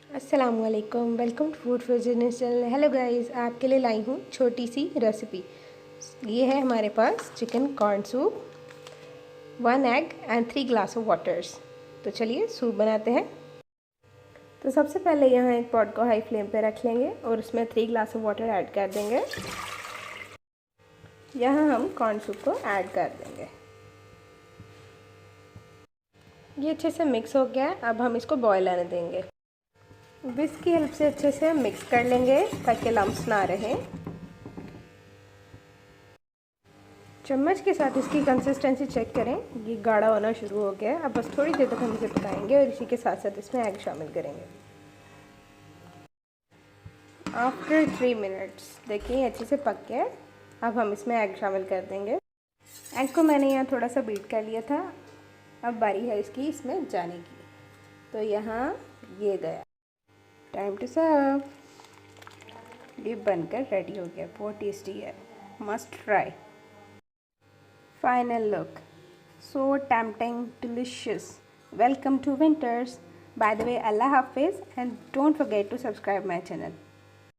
अस्सलामुअलैकुम, welcome to food for business channel. Hello guys, आपके लिए लाई हूँ छोटी सी रेसिपी। ये है हमारे पास chicken corn soup, 1 egg and 3 glass of waters. तो चलिए सूप बनाते हैं। तो सबसे पहले यहाँ एक पॉट को हाई फ्लेम पे रख लेंगे और उसमें 3 ग्लास ऑफ वाटर ऐड कर देंगे। यहाँ हम कॉर्न सूप को ऐड कर देंगे। ये अच्छे से मिक्स हो गया है। अब हम इसको बॉयल आने देंगे। विस्क की हेल्प से अच्छे से मिक्स कर लेंगे ताकि लम्प्स ना रहें। चम्मच के साथ इसकी कंसिस्टेंसी चेक करें, ये गाढ़ा होना शुरू हो गया है। अब बस थोड़ी देर तक हम इसे पकाएंगे और इसी के साथ साथ इसमें एग शामिल करेंगे। आफ्टर 3 मिनट्स देखिए अच्छे से पक गया है। अब हम इसमें एग शामिल कर देंगे। एग को मैंने यहाँ थोड़ा सा बीट कर लिया था। अब बारी है इसकी इसमें जाने की। तो यहाँ ये गया। Time to serve. ये बनकर रेडी हो गया। बहुत टेस्टी है, must try. Final look. So tempting, delicious. Welcome to winters. By the way, Allah Hafiz, and don't forget to subscribe my channel.